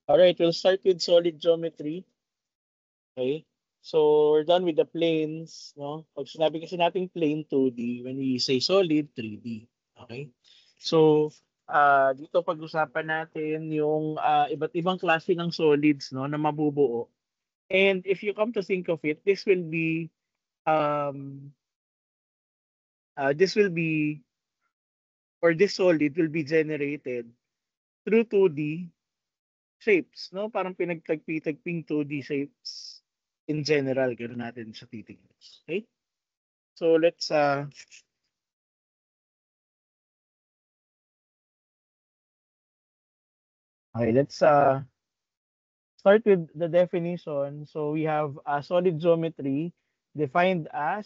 All right, we'll start with solid geometry. Okay? So, we're done with the planes, no? Pag sinabi kasi nating plane 2D, when we say solid, 3D. Okay? So, dito pag-usapan natin yung iba't ibang klase ng solids, no, na mabubuo. And if you come to think of it, um, this will be, or this solid will be generated through 2D shapes, no? Parang pinagtagpi-tagping 2D shapes in general, gano'n natin sa titingnan. Okay? So let's start with the definition. So we have a solid geometry defined as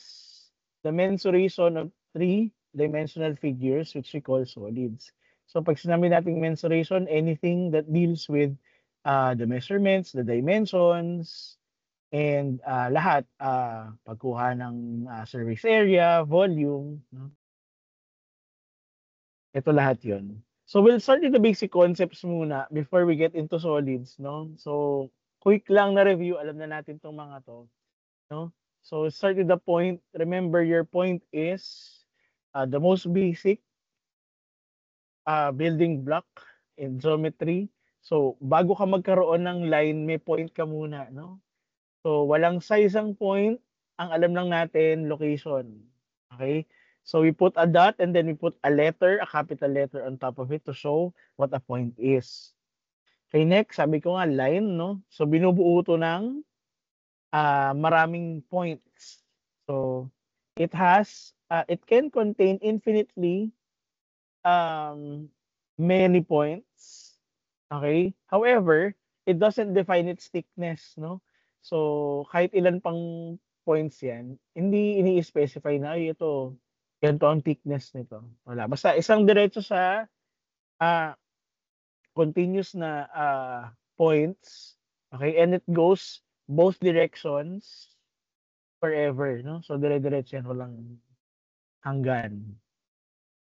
the mensuration of three-dimensional figures which we call solids. So pag sinabi nating mensuration, anything that deals with the measurements, the dimensions, and lahat, pagkuha ng surface area, volume, no? Ito lahat yon. So we'll start with the basic concepts muna before we get into solids, no? So quick lang na review, alam na natin tong mga to, no? So start with the point. Remember, your point is the most basic building block in geometry. So bago ka magkaroon ng line, may point ka muna, no? So walang size ang point, ang alam lang natin location. Okay? So we put a dot and then we put a letter, a capital letter on top of it to show what a point is. Okay, next, sabi ko nga line, no? So binubuo to ng maraming points. So it can contain infinitely um, many points. Okay? However, it doesn't define its thickness, no? So, kahit ilan pang points yan, hindi ini-specify na, ay, ito, ganito ang thickness nito. Wala. Basta isang diretso sa ah, continuous na points. Okay? And it goes both directions forever, no? So, dire-diretso yan, walang hanggan.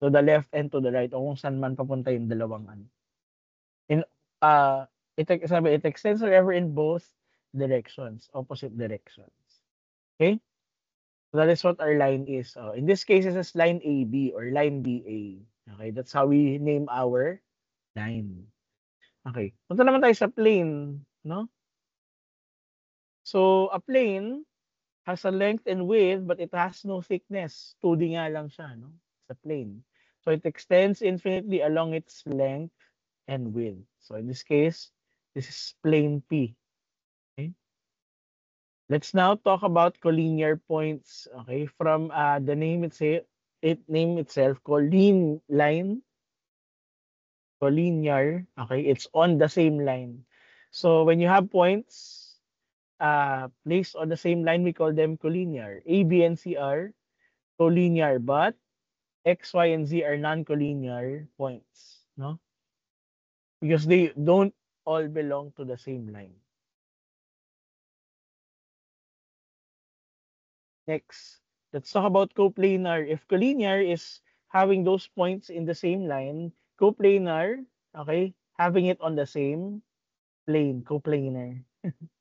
To the left and to the right, o kung saan man papunta yung dalawang ano. In it extends forever in both directions, opposite directions. Okay? So that is what our line is. In this case, it is line AB or line BA. Okay, that's how we name our line. Okay, punta naman tayo sa plane, no? So a plane has a length and width, but it has no thickness. 2D nga lang siya, no? Sa plane. So it extends infinitely along its length and width. So in this case, this is plane P. Okay? Let's now talk about collinear points. Okay, from the name itself, colline line, collinear. Okay, it's on the same line. So when you have points placed on the same line, we call them collinear. A, B, and C are collinear, but X, Y, and Z are non-collinear points, no? Because they don't all belong to the same line. Next, let's talk about coplanar. If collinear is having those points in the same line, coplanar, okay, having it on the same plane, coplanar.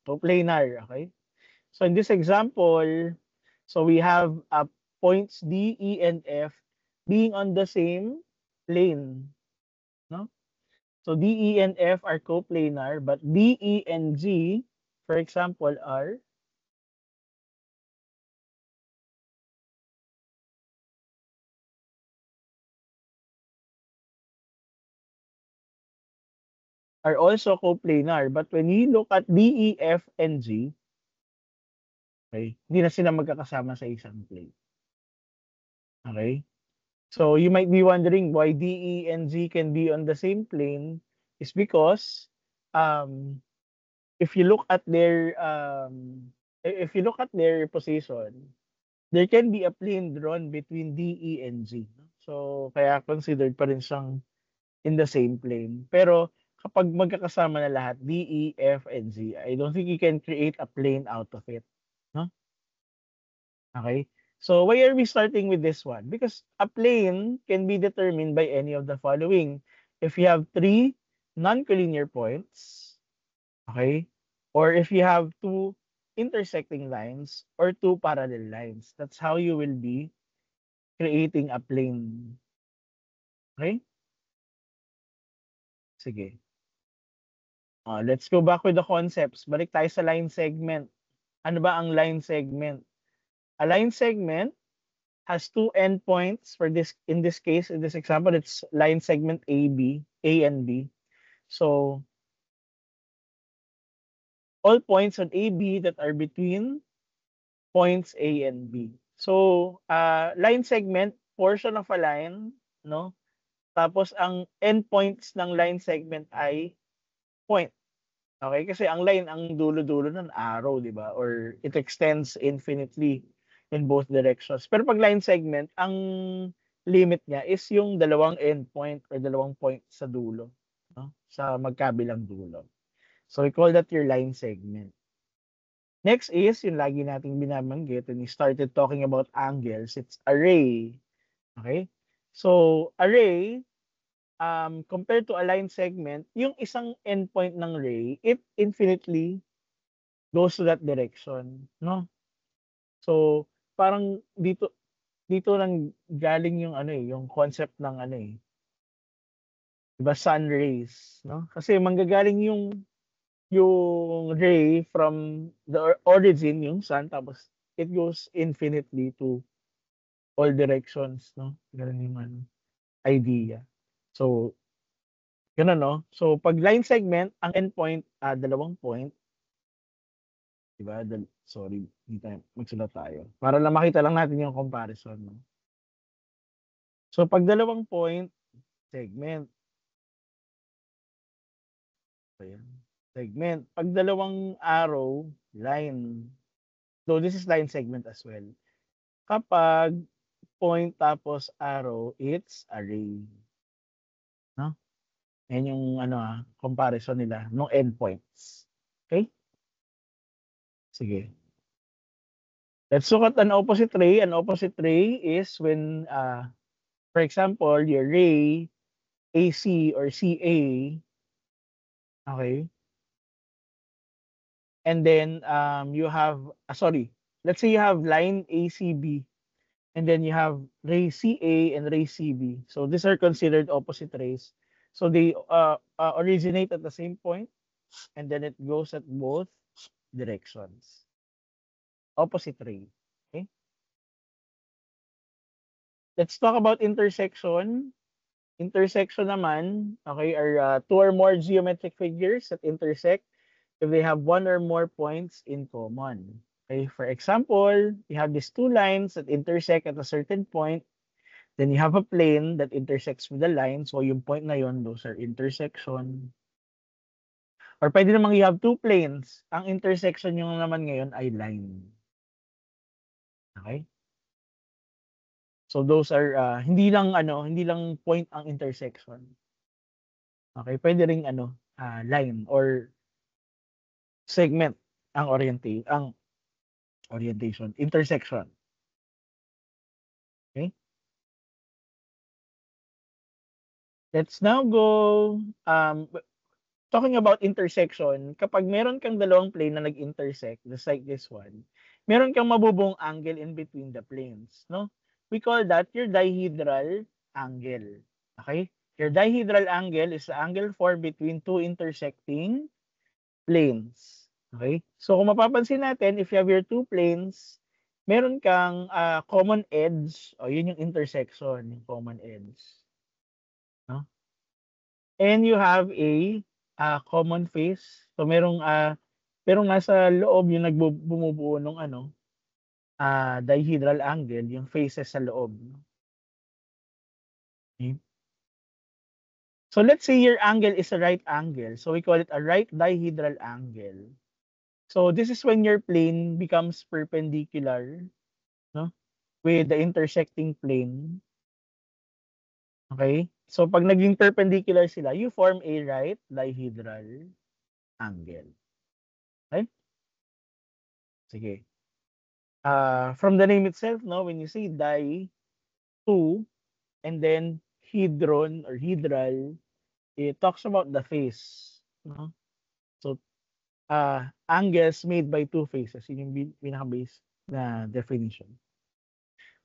Coplanar, okay? So in this example, so we have points D, E, and F being on the same plane, no? So D, E, and F are coplanar, but D, E, and G, for example, are also coplanar. But when you look at D, E, F, and G, okay, hindi na sila magkakasama sa isang plane. Okay? So you might be wondering why D, E, and G can be on the same plane is because um, if you look at their position, there can be a plane drawn between D, E, and G. So kaya considered pa rin siyang in the same plane. Pero kapag magkakasama na lahat, D, E, F, and Z, I don't think you can create a plane out of it. No? Okay? So why are we starting with this one? Because a plane can be determined by any of the following. If you have three non-collinear points, Okay? Or if you have two intersecting lines or two parallel lines, that's how you will be creating a plane. Okay? Sige. Let's go back with the concepts. Balik tayo sa line segment. Ano ba ang line segment? A line segment has two endpoints for this, in this case, in this example, it's line segment A and B. So all points on AB that are between points A and B. So line segment, portion of a line, no? Tapos ang endpoints ng line segment ay point. Okay? Kasi ang line, ang dulo-dulo ng arrow, di ba? Or it extends infinitely in both directions. Pero pag line segment, ang limit niya is yung dalawang endpoint or dalawang point sa dulo, no? Sa magkabilang dulo. So we call that your line segment. Next is, yung lagi nating binabanggit when we started talking about angles, it's array. Okay? So, array, compared to a line segment, yung isang endpoint ng ray, it infinitely goes to that direction, no? So, parang dito nang galing yung ano yung concept ng ano 'di ba sun rays, no? Kasi manggagaling yung ray from the origin, yung sun, tapos it goes infinitely to all directions, no? Ganun yung ano, idea. So, gano'n, no? So, pag line segment, ang endpoint, dalawang point, 'di ba? Sorry, hindi tayo magsulat tayo. Para lang makita lang natin yung comparison, no? So, pag dalawang point, segment. Ayan. Segment. Pag dalawang arrow, line. So, this is line segment as well. Kapag point tapos arrow, it's array. No? Yan yung ano, comparison nila ng endpoints. Okay? Sige. Let's look at an opposite ray. An opposite ray is when, for example, your ray AC or CA, okay? And then you have, let's say you have line ACB, and then you have ray CA and ray CB. So these are considered opposite rays. So they originate at the same point, and then it goes at both directions. Opposite ray. Okay? Let's talk about intersection. Intersection naman, okay, are two or more geometric figures that intersect if they have one or more points in common. Okay, for example, you have these two lines that intersect at a certain point. Then you have a plane that intersects with the line. So yung point na yun, those are intersection. Or pwede namang you have two planes. Ang intersection nyo naman ngayon ay line. Okay? So those are hindi lang point ang intersection. Okay, pwede ring line or segment ang orientation, intersection. Okay? Let's now go talking about intersection. Kapag meron kang dalawang plane na nag-intersect, just like this one, meron kang mabubuong angle in between the planes, no? We call that your dihedral angle. Okay? Your dihedral angle is the angle formed between two intersecting planes. Okay? So kung mapapansin natin, if you have your two planes, meron kang common edge, o yun yung intersection, yung common edge. No? And you have a common face. So merong nasa loob yung bumubuo ng dihedral angle, yung faces sa loob. Okay? So let's say your angle is a right angle. So we call it a right dihedral angle. So this is when your plane becomes perpendicular, no, with the intersecting plane. Okay? So pag naging perpendicular sila, you form a right dihedral angle. Okay? Sige. From the name itself, no, when you say two, and then hedron or hedral, it talks about the face, no? So angles made by two faces. Yun yung pinaka-base na definition.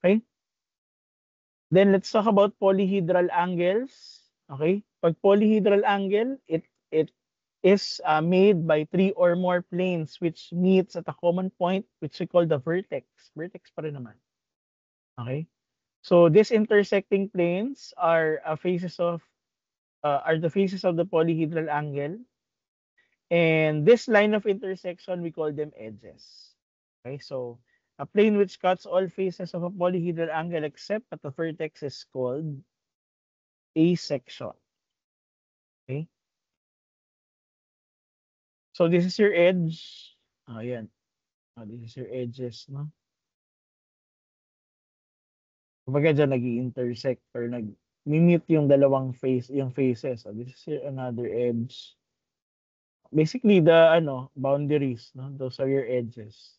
Okay? Then let's talk about polyhedral angles. Okay? Pag polyhedral angle, it is made by three or more planes which meets at a common point which we call the vertex. Vertex pa rin naman. Okay? So these intersecting planes are the faces of the polyhedral angle. And this line of intersection, we call them edges. Okay, so a plane which cuts all faces of a polyhedral angle except at the vertex is called a section. Okay. So this is your edge. Ayan. This is your edges, no? Kumbaga dyan nag-intersect or nag-meet yung dalawang faces. So this is your another edge. Basically the boundaries, no? Those are your edges.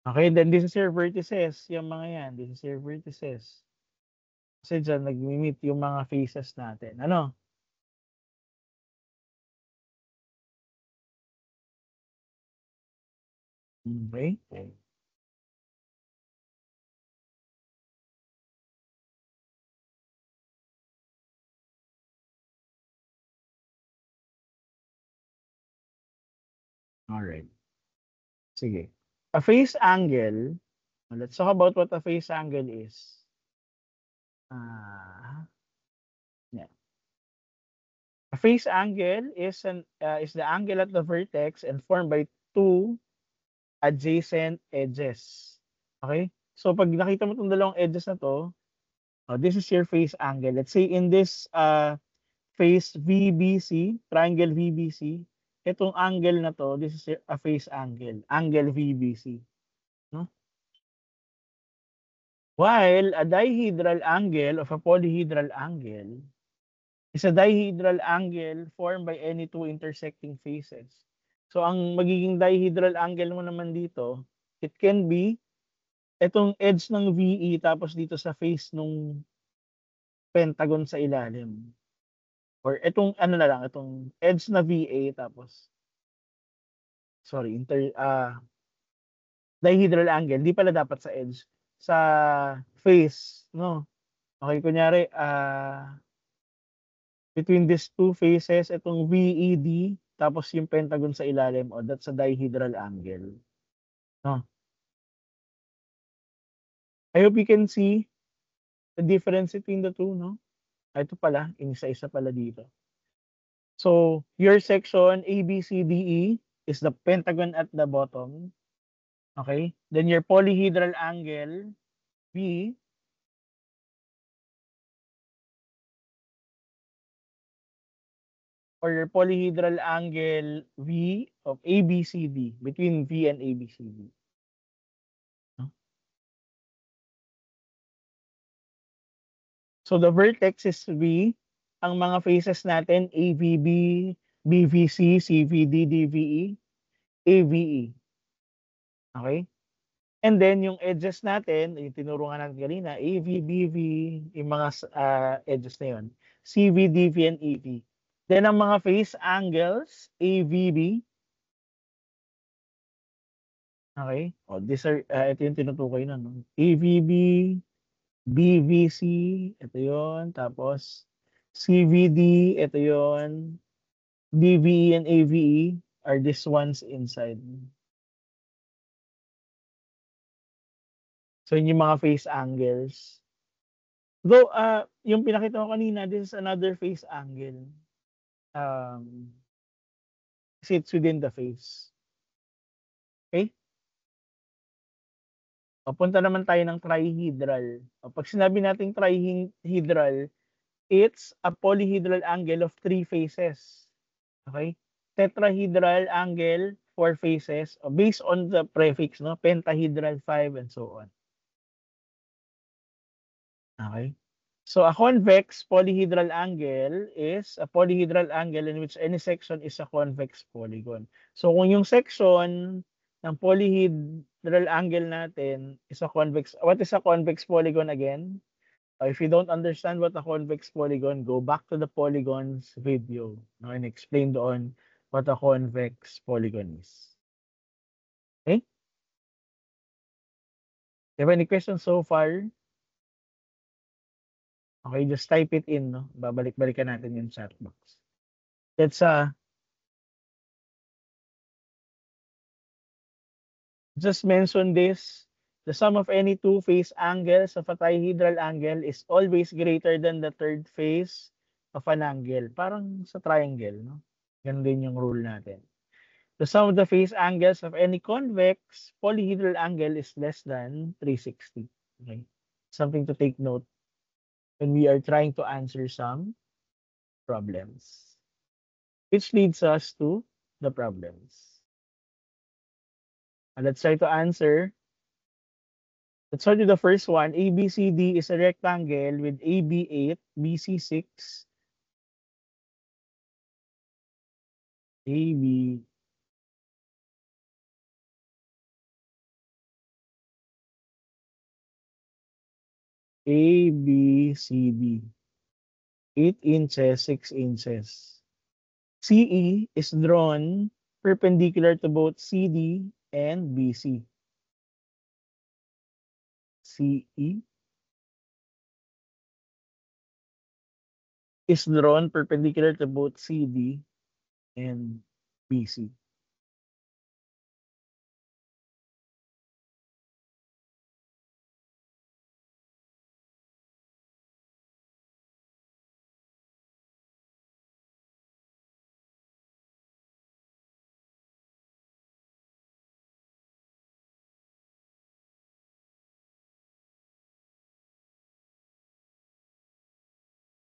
Okay, then this is your vertices, yung mga yan. This is your vertices. Kasi dyan nag-meet yung mga faces natin. Ano? Okay. Alright. Sige. A face angle, let's talk about what a face angle is. Yeah. A face angle is the angle at the vertex and formed by two adjacent edges. Okay? So pag nakita mo itong dalawang edges na to, this is your face angle. Let's say in this face VBC, triangle VBC, itong angle na to, this is a face angle, angle VBC. No? While a dihedral angle of a polyhedral angle is a dihedral angle formed by any two intersecting faces. So ang magiging dihedral angle mo naman dito, it can be itong edge ng VE tapos dito sa face nung pentagon sa ilalim. Or itong itong edge na VA tapos dihedral angle, di pala dapat sa edge, sa face, no? Okay, kunyari, between these two faces, itong VED, tapos yung pentagon sa ilalim, that's a dihedral angle. No? I hope you can see the difference between the two, no? Ito pala, isa-isa pala dito. So, your section ABCDE is the pentagon at the bottom. Okay? Then your polyhedral angle B or your polyhedral angle V of ABCD, between V and ABCD. So the vertex is V. Ang mga faces natin, AVB, BVC, CVD, DVE, AVE. Okay? And then yung edges natin, yung tinurungan natin kanina, AV, BV, yung mga edges na yun. CV, DV, and EV. Then ang mga face angles, AVB. Okay? These are, ito yung tinutukoy na. No? AVB, BVC, ito yun. Tapos, CVD, ito yun. DVE and AVE are these ones inside. So, yun yung mga face angles. Though, yung pinakita ko kanina, this is another face angle. Sits within the face. Okay? Punta naman tayo ng trihedral. Pag sinabi nating trihedral, it's a polyhedral angle of three faces. Okay? Tetrahedral angle, 4 faces, based on the prefix, no? Pentahedral, 5, and so on. Okay? So a convex polyhedral angle is a polyhedral angle in which any section is a convex polygon. So kung yung section ng polyhedral angle natin is a convex, what is a convex polygon again? If you don't understand what a convex polygon, go back to the polygons video, no, and explain doon what a convex polygon is. Okay? Do you have any questions so far? Okay, just type it in, no? Babalik-balikan natin yung chat box. Let's just mention this. The sum of any two face angles of a trihedral angle is always greater than the third face of an angle. Parang sa triangle, no? Ganun din yung rule natin. The sum of the face angles of any convex polyhedral angle is less than 360. Okay? Something to take note when we are trying to answer some problems. Which leads us to the problems. And let's try to answer. Let's start with the first one. ABCD is a rectangle with AB 8, BC 6, AB ABCD 8 inches, 6 inches. CE is drawn perpendicular to both CD and BC. CE is drawn perpendicular to both CD and BC.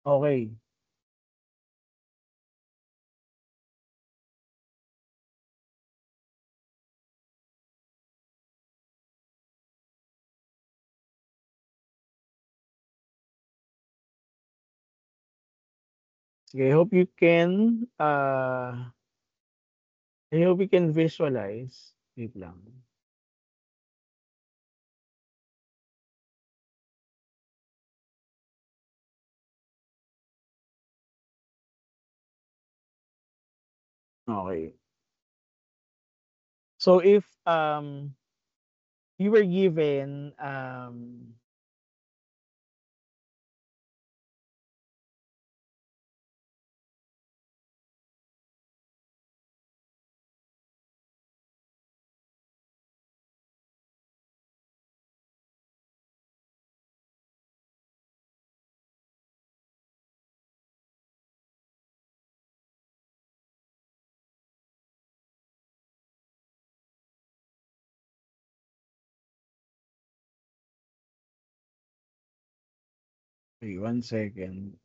Okay. Sige, I hope you can visualize. Wait lang. Okay. So if you were given wait, 1 second.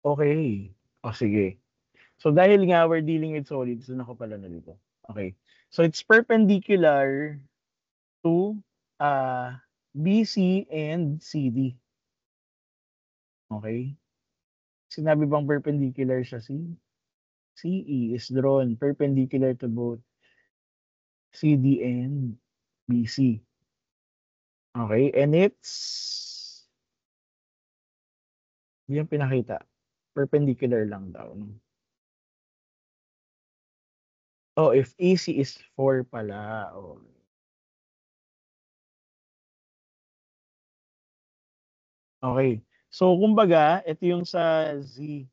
Okay. O sige. So dahil nga we're dealing with solids, doon ako pala nalito. Okay. So it's perpendicular to BC and CD. Okay? Sinabi bang perpendicular siya? CE is drawn perpendicular to both CD and BC. Okay? And hindi yung pinakita. Perpendicular lang daw. No? Oh, if AC is 4 pala. Oh. Okay. So, kumbaga, ito yung sa Z.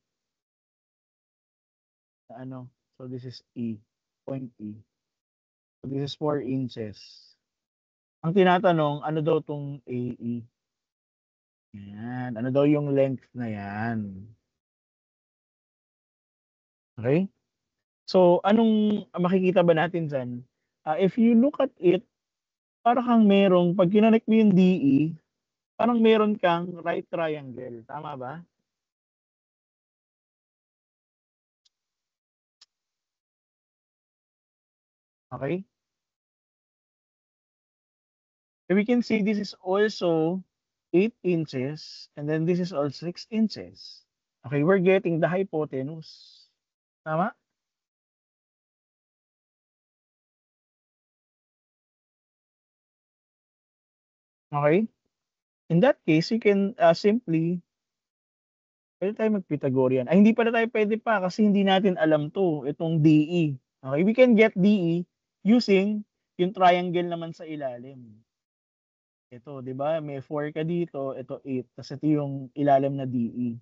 Ano? So, this is E. Point E. So, this is 4 inches. Ang tinatanong, ano daw tong AE? Yan. Ano daw yung length na yan? Okay? So, anong makikita ba natin dyan? If you look at it, para kang merong, pag kinonek mo yung DE, parang meron kang right triangle. Tama ba? Okay? We can say this is also 8 inches, and then this is all 6 inches. Okay, we're getting the hypotenuse. Tama? Okay? In that case, you can simply, pwede tayo mag-Pythagorean. Ay, hindi pala tayo pwede pa kasi hindi natin alam to, itong DE. Okay, we can get DE using yung triangle naman sa ilalim. Ito, di ba? May 4 ka dito, ito 8. Tapos ito yung ilalim na DE.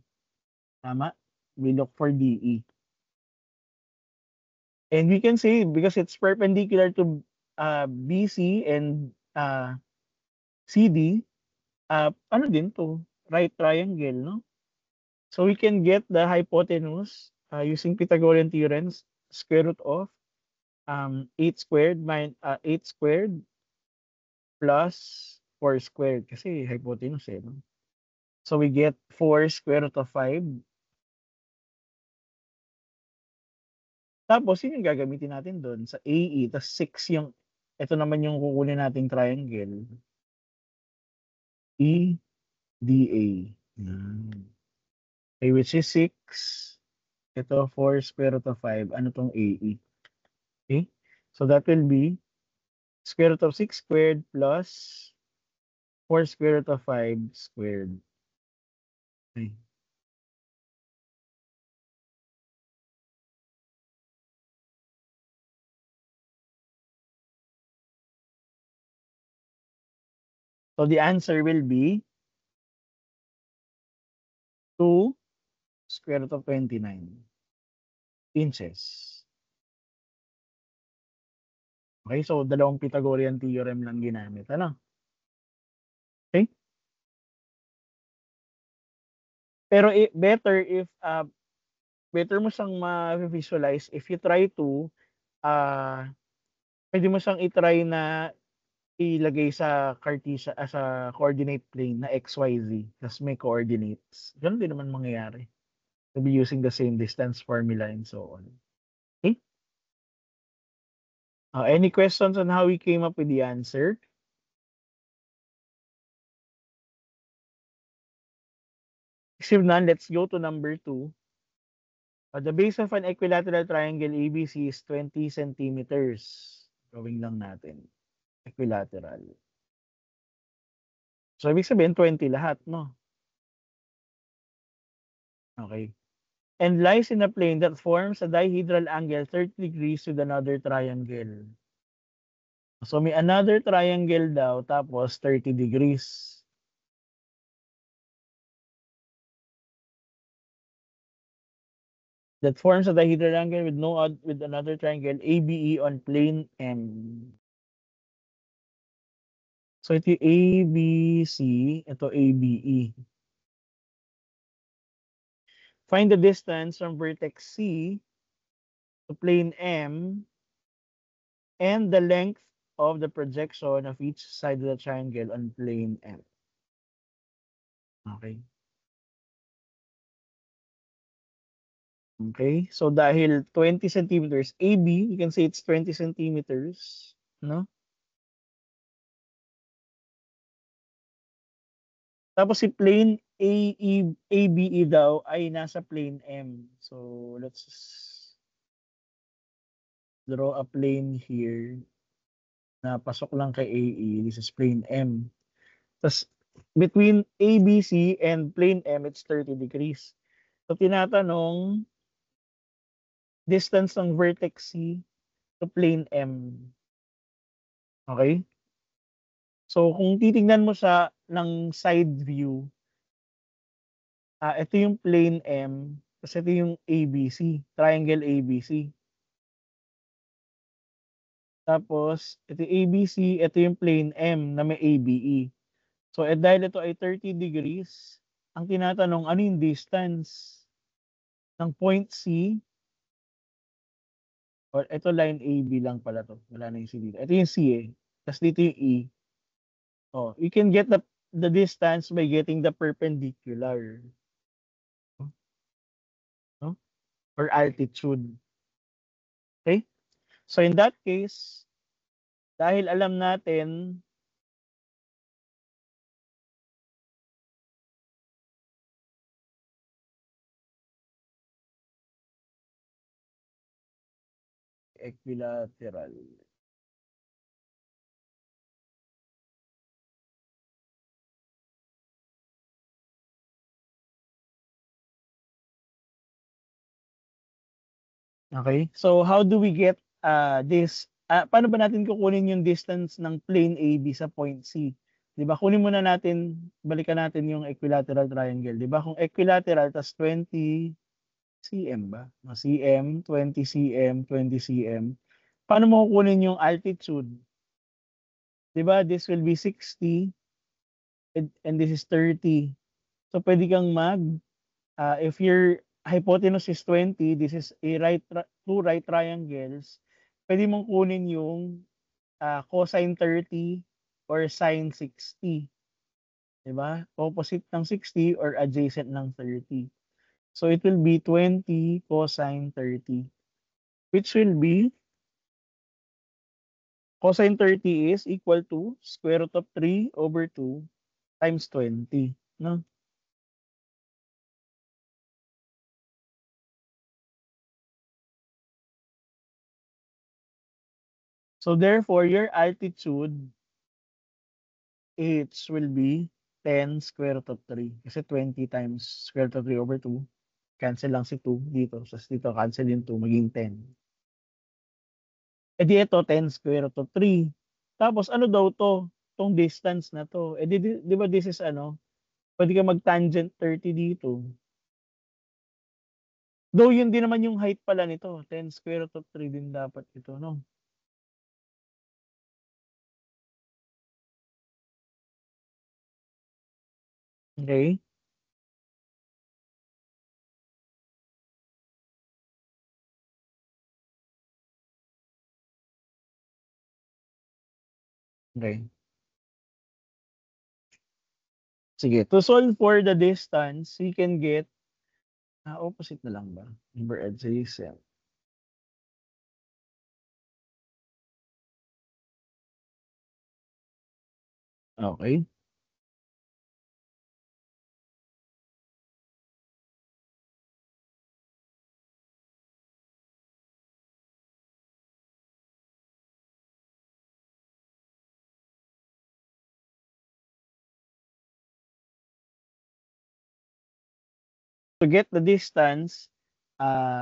Tama? We look for DE. And we can say, because it's perpendicular to BC and CD, ano din to? Right triangle, no? So we can get the hypotenuse using Pythagorean theorems, square root of 8 squared minus 8 squared plus 4 squared kasi hypotenuse eh. No? So we get 4 square root of 5. Tapos yun yung gagamitin natin doon sa AE. Tapos 6 yung, ito naman yung kukunin nating triangle. EDA. Okay, which is 6. Ito 4 square root of 5. Ano tong AE? Okay? So that will be square root of 6 squared plus 4 square root of 5 squared. Okay. So the answer will be 2 square root of 29 inches. Okay, so dalawang Pythagorean theorem lang ginamit. Ano? Okay? Pero better mo siyang ma-visualize if you try to pwede mo siyang i-try na ilagay sa Cartesian as a coordinate plane na XYZ tapos may coordinates. Ganun din naman mangyayari. To be using the same distance formula and so on. Okay? Any questions on how we came up with the answer? If none, let's go to number 2. The base of an equilateral triangle ABC is 20 centimeters. Gawin lang natin. Equilateral. So, ibig sabihin 20 lahat, no? Okay. And lies in a plane that forms a dihedral angle 30 degrees with another triangle. So, may another triangle daw, tapos 30 degrees. That forms a dihedral angle with another triangle ABE on plane M. So, ito yung ABC, ito ABE. Find the distance from vertex C to plane M and the length of the projection of each side of the triangle on plane M. Okay. Okay. So dahil 20 centimeters AB, you can say it's 20 centimeters, no? Tapos si plane ABE daw ay nasa plane M. So let's draw a plane here na pasok lang kay AE. This is plane M. Tapos between ABC and plane M, it's 30 degrees. So tinatanong distance ng vertex C to plane M. Okay? So kung titingnan mo sa ng side view, ito yung plane M, kasi ito yung ABC, triangle ABC. Tapos ito yung ABC, ito yung plane M na may ABE. So dahil ito ay 30 degrees, ang tinatanong ano yung distance ng point C, or ito line AB lang pala to. Wala na yung C dito. Ito yung C eh. Tapos dito yung E. Oh, you can get the distance by getting the perpendicular. No? Or altitude. Okay? So in that case, dahil alam natin equilateral. Okay? So, how do we get this? Paano ba natin kukunin yung distance ng plane AB sa point C? 'Di ba? Kunin muna natin, balikan natin yung equilateral triangle, 'di ba? Kung equilateral tas 20 cm ba? Cm, 20 cm, 20 cm. Paano mo kukunin yung altitude? 'Di ba? This will be 60 and this is 30. So, pwede kang if your hypotenuse is 20, this is a two right triangles, pwede mong kunin yung cosine 30 or sine 60. Diba? Opposite ng 60 or adjacent ng 30. So it will be 20 cosine 30, which will be cosine 30 is equal to square root of 3 over 2 times 20. No? So therefore, your altitude H will be 10 square root of 3. Kasi 20 times square root of 3 over 2. Cancel lang si 2 dito. Tapos dito cancel yung 2, maging 10. E di ito, 10 square root of 3. Tapos ano daw to? Tong distance na to. E di ba this is ano? Pwede ka mag-tangent 30 dito. Though yun din naman yung height pala nito. 10 square root of 3 din dapat ito, no? Okay? Okay. Sige. To solve for the distance, we can get opposite na lang ba? Number adjacent. Okay. To get the distance,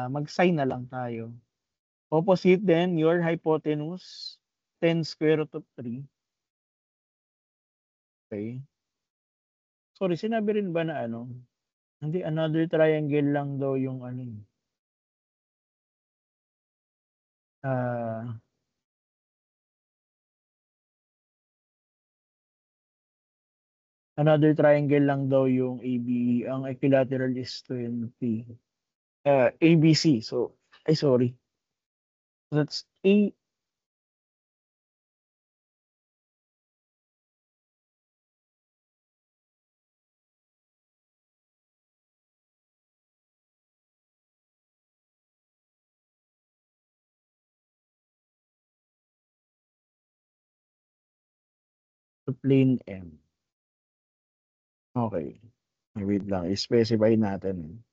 mag-sign na lang tayo. Opposite then your hypotenuse, 10 square root of 3. Okay. Sorry, sinabi rin ba na ano? Hindi, another triangle lang daw yung ano eh. Ah, another triangle lang daw yung AB. Ang equilateral is 20. ABC. So, ay sorry. That's A. To plane M. Okay. Wait lang. I-specify natin.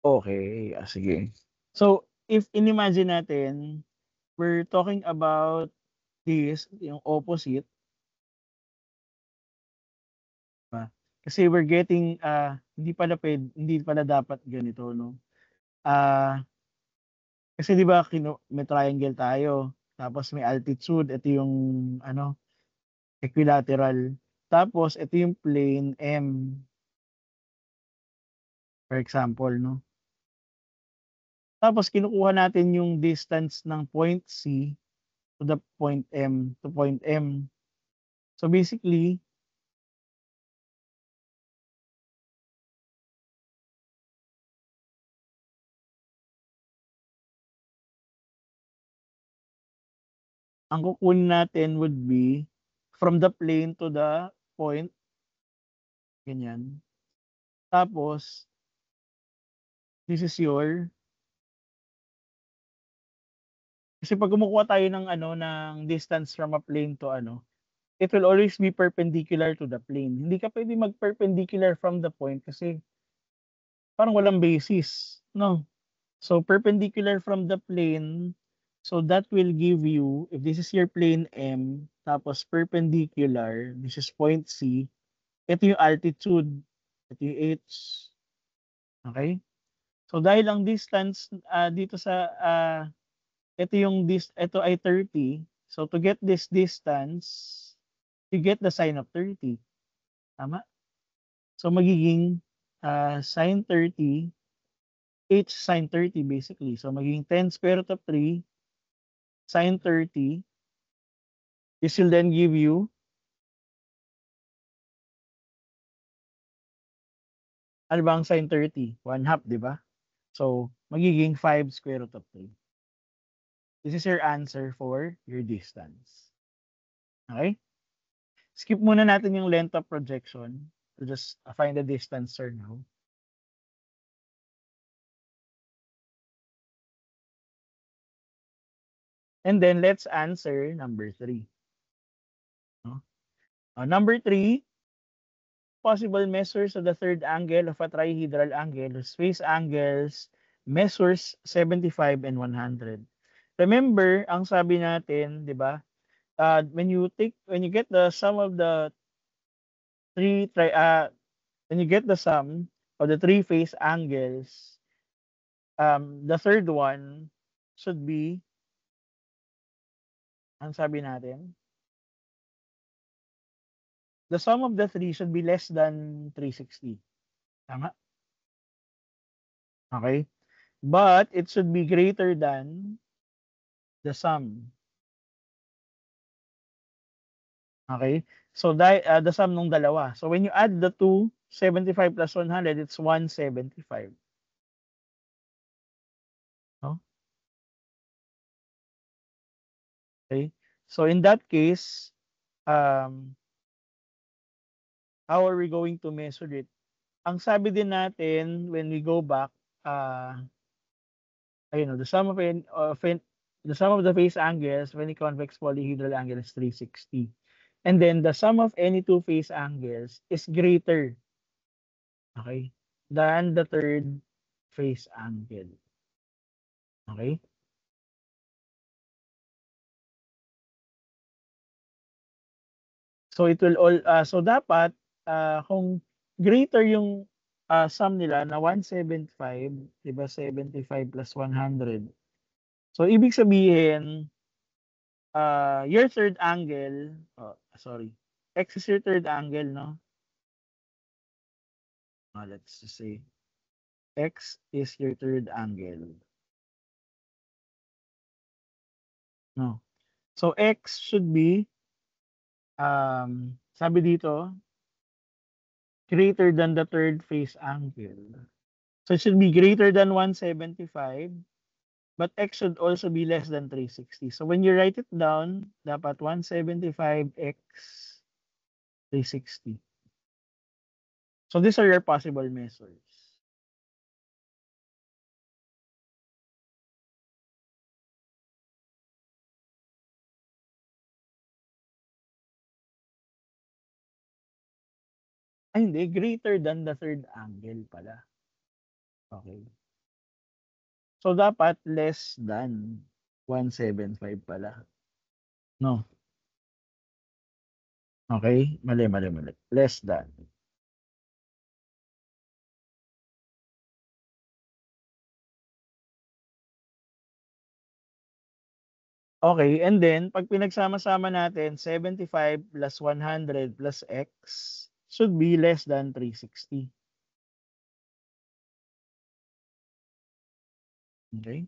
Okay. Sige. So, if inimagine natin, we're talking about this, yung opposite, ba? Kasi we're getting, hindi pala dapat ganito, no? Ah, kasi 'di ba may triangle tayo, tapos may altitude, ito yung ano, equilateral. Tapos ito yung plane M, for example, no? Tapos kinukuha natin yung distance ng point C to the point M, to point M. So basically, ang kukunin natin would be from the plane to the point, ganyan. Tapos, this is your Kasi pag kumukuha tayo ng ano, ng distance from a plane to ano, it will always be perpendicular to the plane. Hindi ka puwedeng mag-perpendicular from the point kasi parang walang basis, 'no? So, perpendicular from the plane, so that will give you, if this is your plane M, tapos perpendicular, this is point C, ito yung altitude, ito yung H, okay? So, dahil ang distance, dito sa, ito ay 30, so to get this distance, you get the sine of 30, tama? So, magiging, sine 30, H sine 30 basically. So, magiging 10 square root of 3 sine 30. This will then give you, ano ba ang sine 30? 1/2, 'di ba? So, magiging 5 square root of 3. This is your answer for your distance. Okay? Skip muna natin yung length of projection to just find the distance for now. And then let's answer number 3. No? Number 3, possible measures of the third angle of a trihedral angle whose face angles measures 75 and 100. Remember, ang sabi natin, 'di ba? When you get the sum of the when you get the sum of the three face angles, the third one should be, ang sabi natin, the sum of the three should be less than 360. Tama? Okay? But it should be greater than the sum. Okay? So, the sum nung dalawa. So, when you add the two, 75 plus 100, it's 175. No? Okay? So, in that case, um, how are we going to measure it? Ang sabi din natin when we go back, ayun, the sum of the face angles when a convex polyhedral angle is 360. And then the sum of any two face angles is greater, okay, than the third face angle. Okay? So it will all so dapat kung greater yung sum nila na 175, 'di ba, 75 plus 100. So ibig sabihin, your third angle, sorry, x is your third angle, no? Let's just say x is your third angle. No. So x should be, sabi dito, greater than the third face angle. So it should be greater than 175, but x should also be less than 360. So when you write it down, dapat 175x 360. So these are your possible measures. Ay hindi, greater than the third angle pala. Okay. So dapat less than 175 pala. No. Okay? Mali, mali, mali. Less than. Okay, and then pag pinagsama-sama natin, 75 plus 100 plus x should be less than 360. Okay?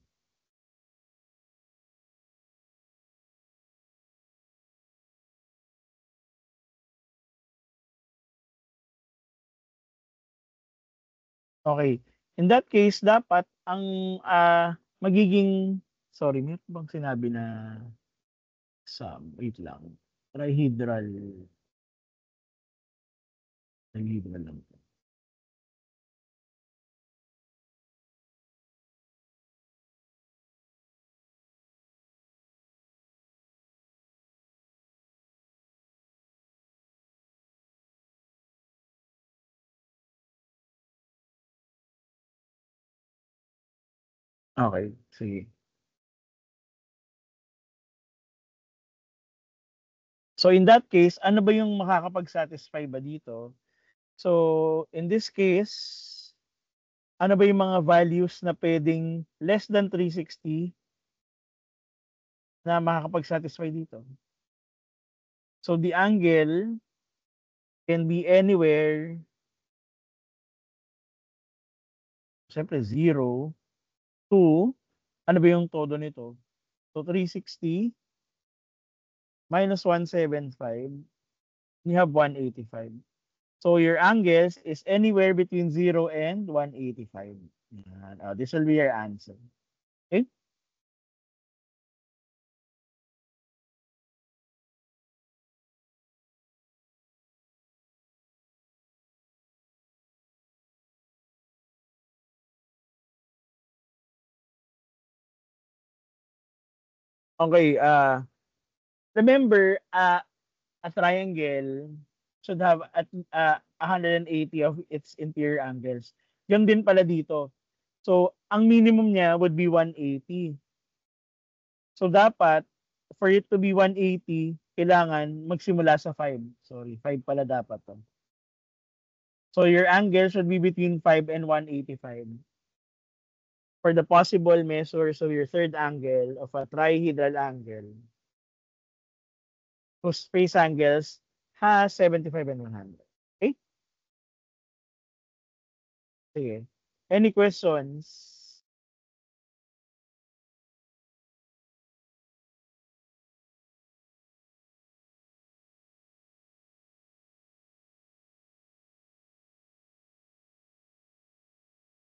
Okay. In that case, dapat ang magiging, sorry, meron bang sinabi na sum? Wait lang. Trihedral. Trihedral lang. Okay, sige. So in that case, ano ba yung makakapag-satisfy ba dito? So in this case, ano ba yung mga values na puwedeng less than 360 na makakapag-satisfy dito? So the angle can be anywhere, siyempre 0 to ano ba yung todo nito? So 360 minus 175, you have 185. So your angles is anywhere between 0 and 185. Yan. This will be your answer. Okay? Okay, remember, a triangle should have at 180 of its interior angles. Yun din pala dito. So, ang minimum niya would be 180. So, dapat, for it to be 180, kailangan magsimula sa 5. Sorry, 5 pala dapat to. So, your angle should be between 5 and 185. For the possible measures of your third angle of a trihedral angle, whose face angles has 75 and 100. Okay? Sige. Any questions?